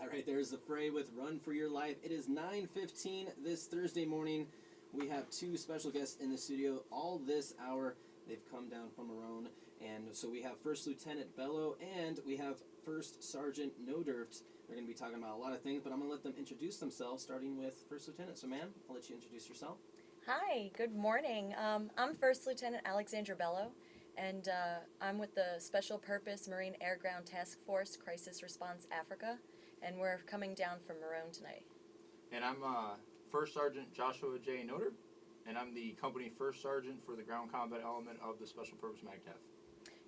That right there is the fray with Run for Your Life. It is 9:15 this Thursday morning. We have two special guests in the studio all this hour. They've come down from Maroon. And so we have First Lieutenant Bello and we have First Sergeant Nodurft. They're going to be talking about a lot of things, but I'm going to let them introduce themselves, starting with First Lieutenant. So, ma'am, I'll let you introduce yourself. Hi, good morning. I'm First Lieutenant Alexandra Bello, and I'm with the Special Purpose Marine Air Ground Task Force Crisis Response Africa, and we're coming down from Maroon tonight. And I'm First Sergeant Joshua J. Nodurft, and I'm the company First Sergeant for the ground combat element of the Special Purpose SPMAGTF.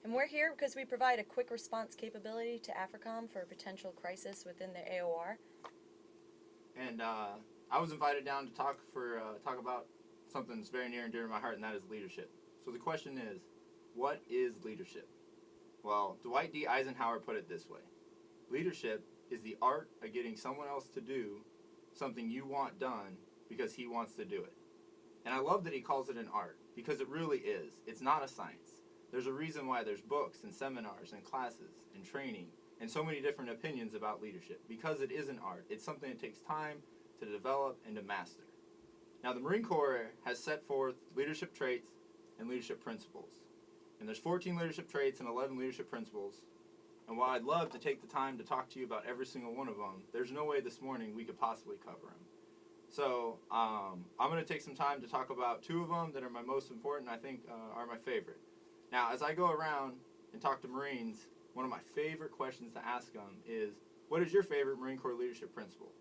And we're here because we provide a quick response capability to AFRICOM for a potential crisis within the AOR. And I was invited down to talk about something that's very near and dear to my heart, and that is leadership. So the question is, what is leadership? Well, Dwight D. Eisenhower put it this way: leadership is the art of getting someone else to do something you want done because he wants to do it. And I love that he calls it an art, because it really is. It's not a science. There's a reason why there's books and seminars and classes and training and so many different opinions about leadership, because it is an art. It's something that takes time to develop and to master. Now, the Marine Corps has set forth leadership traits and leadership principles. And there's 14 leadership traits and 11 leadership principles. And while I'd love to take the time to talk to you about every single one of them, there's no way this morning we could possibly cover them. So I'm going to take some time to talk about two of them that are my most important, I think are my favorite. Now, as I go around and talk to Marines, one of my favorite questions to ask them is, what is your favorite Marine Corps leadership principle?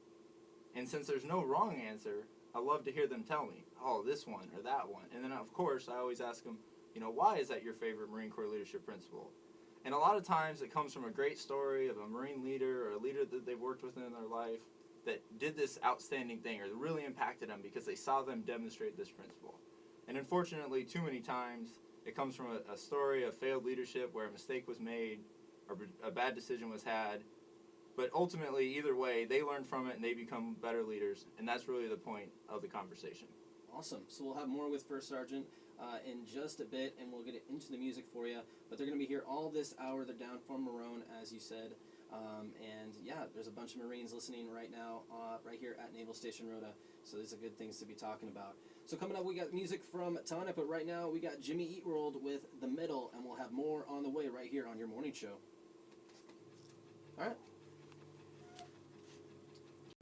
And since there's no wrong answer, I love to hear them tell me, oh, this one or that one. And then, of course, I always ask them, why is that your favorite Marine Corps leadership principle? And a lot of times it comes from a great story of a Marine leader or a leader that they've worked with in their life that did this outstanding thing or that really impacted them because they saw them demonstrate this principle. And unfortunately, too many times, it comes from a story of failed leadership where a mistake was made or a bad decision was had. But ultimately, either way, they learn from it and they become better leaders, and that's really the point of the conversation. Awesome. So we'll have more with First Sergeant in just a bit, and we'll get into the music for you. But they're going to be here all this hour. They're down from Maroon, as you said. And yeah, there's a bunch of Marines listening right now, right here at Naval Station Rota. So these are good things to be talking about. So coming up, we got music from Tana, but right now we got Jimmy Eat World with The Middle, and we'll have more on the way right here on your morning show. All right.